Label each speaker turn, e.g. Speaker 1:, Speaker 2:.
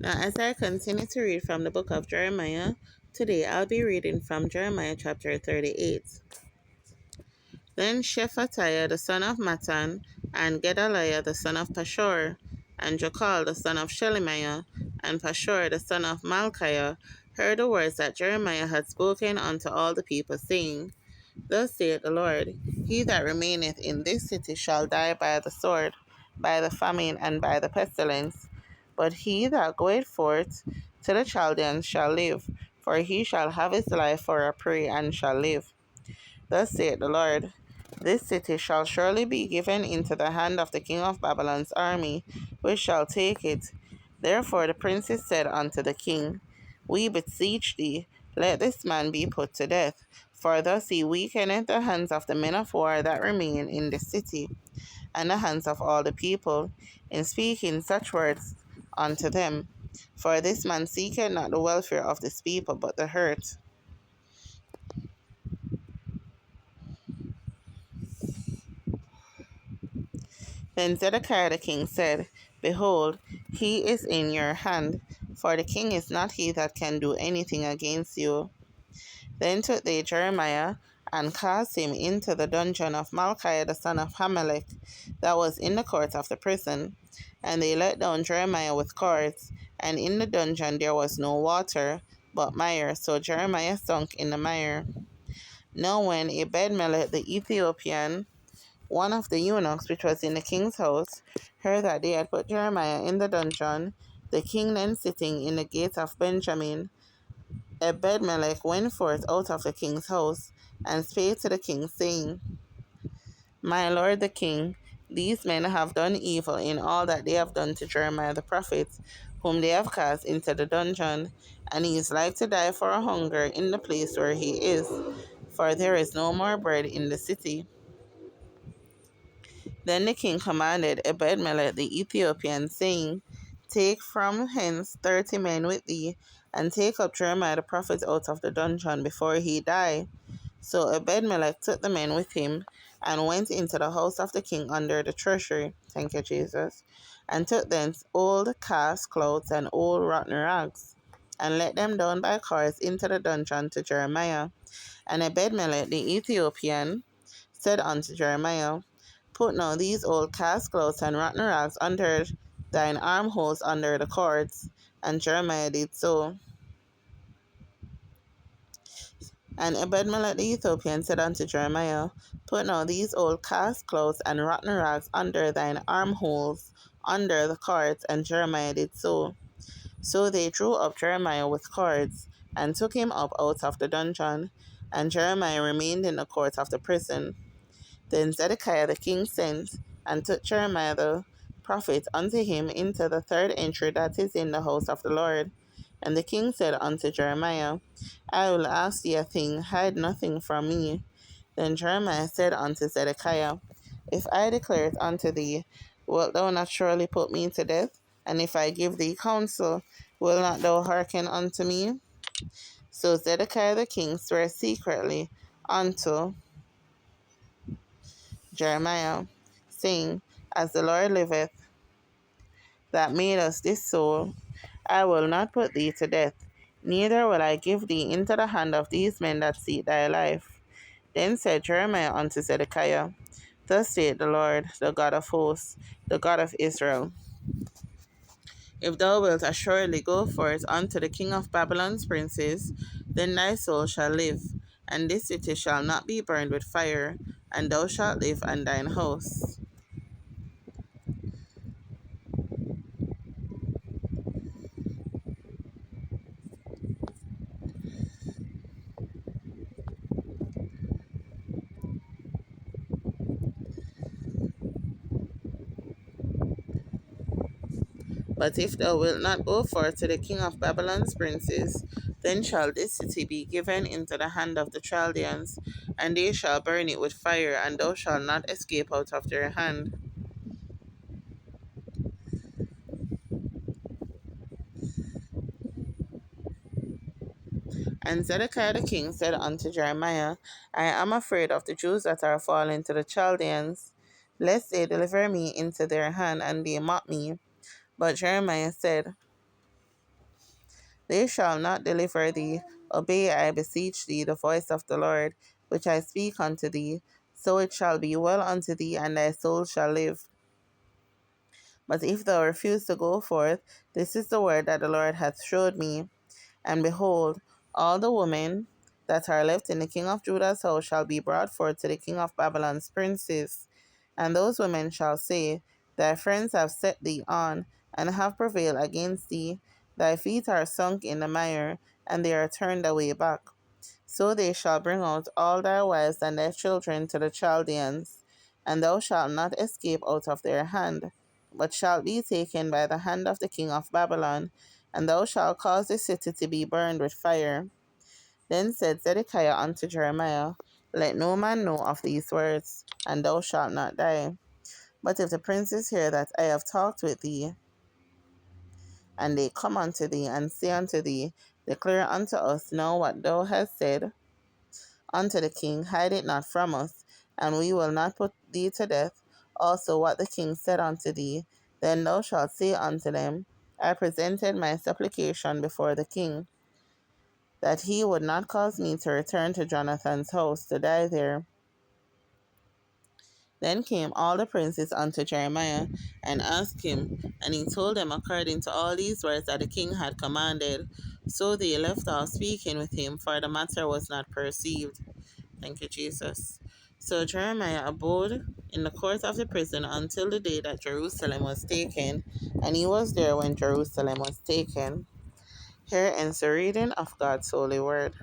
Speaker 1: Now, as I continue to read from the book of Jeremiah, today I'll be reading from Jeremiah chapter 38. Then Shephatiah the son of Mattan, and Gedaliah the son of Pashur, and Jokal the son of Shelemiah, and Pashur the son of Malchiah heard the words that Jeremiah had spoken unto all the people, saying, Thus saith the Lord, He that remaineth in this city shall die by the sword, by the famine, and by the pestilence. But he that goeth forth to the Chaldeans shall live, for he shall have his life for a prey, and shall live. Thus saith the Lord, This city shall surely be given into the hand of the king of Babylon's army, which shall take it. Therefore the princes said unto the king, We beseech thee, let this man be put to death, for thus he weakeneth the hands of the men of war that remain in the city, and the hands of all the people, in speaking such words unto them. For this man seeketh not the welfare of this people, but the hurt. Then Zedekiah the king said, Behold, he is in your hand, for the king is not he that can do anything against you. Then took they Jeremiah, and cast him into the dungeon of Malchiah the son of Hamelech, that was in the court of the prison. And they let down Jeremiah with cords, and in the dungeon there was no water, but mire, so Jeremiah sunk in the mire. Now when Ebed-melech the Ethiopian, one of the eunuchs which was in the king's house, heard that they had put Jeremiah in the dungeon, the king then sitting in the gate of Benjamin, Ebed-melech went forth out of the king's house, and spake to the king, saying, My lord the king, these men have done evil in all that they have done to Jeremiah the prophet, whom they have cast into the dungeon, and he is like to die for a hunger in the place where he is, for there is no more bread in the city. Then the king commanded Ebed-melech the Ethiopian, saying, Take from hence 30 men with thee, and take up Jeremiah the prophet out of the dungeon before he die. So Ebed-melech took the men with him, and went into the house of the king under the treasury. Thank you, Jesus. And took thence old cast clothes and old rotten rags, and let them down by cords into the dungeon to Jeremiah. And Ebed-melech the Ethiopian said unto Jeremiah, Put now these old cast clothes and rotten rags under thine armholes under the cords. And Jeremiah did so. And Ebed-melech the Ethiopian said unto Jeremiah, Put now these old cast clothes and rotten rags under thine armholes under the cords. And Jeremiah did so. So they drew up Jeremiah with cords, and took him up out of the dungeon. And Jeremiah remained in the court of the prison. Then Zedekiah the king sent, and took Jeremiah the prophet unto him into the third entry that is in the house of the Lord. And the king said unto Jeremiah, I will ask thee a thing, hide nothing from me. Then Jeremiah said unto Zedekiah, If I declare it unto thee, wilt thou not surely put me to death? And if I give thee counsel, will not thou hearken unto me? So Zedekiah the king sware secretly unto Jeremiah, saying, As the Lord liveth, that made us this soul, I will not put thee to death, neither will I give thee into the hand of these men that seek thy life. Then said Jeremiah unto Zedekiah, Thus saith the Lord, the God of hosts, the God of Israel, If thou wilt assuredly go forth unto the king of Babylon's princes, then thy soul shall live, and this city shall not be burned with fire, and thou shalt live and thine house. But if thou wilt not go forth to the king of Babylon's princes, then shall this city be given into the hand of the Chaldeans, and they shall burn it with fire, and thou shalt not escape out of their hand. And Zedekiah the king said unto Jeremiah, I am afraid of the Jews that are fallen to the Chaldeans, lest they deliver me into their hand, and they mock me. But Jeremiah said, They shall not deliver thee. Obey, I beseech thee, the voice of the Lord, which I speak unto thee. So it shall be well unto thee, and thy soul shall live. But if thou refuse to go forth, this is the word that the Lord hath showed me. And behold, all the women that are left in the king of Judah's house shall be brought forth to the king of Babylon's princes. And those women shall say, Thy friends have set thee on, and have prevailed against thee. Thy feet are sunk in the mire, and they are turned away back. So they shall bring out all thy wives and thy children to the Chaldeans, and thou shalt not escape out of their hand, but shalt be taken by the hand of the king of Babylon, and thou shalt cause the city to be burned with fire. Then said Zedekiah unto Jeremiah, Let no man know of these words, and thou shalt not die. But if the princes hear that I have talked with thee, and they come unto thee, and say unto thee, Declare unto us now what thou hast said unto the king, hide it not from us, and we will not put thee to death. Also what the king said unto thee, then thou shalt say unto them, I presented my supplication before the king, that he would not cause me to return to Jonathan's house to die there. Then came all the princes unto Jeremiah, and asked him, and he told them according to all these words that the king had commanded. So they left off speaking with him, for the matter was not perceived. Thank you, Jesus. So Jeremiah abode in the court of the prison until the day that Jerusalem was taken, and he was there when Jerusalem was taken. Here ends the reading of God's holy word.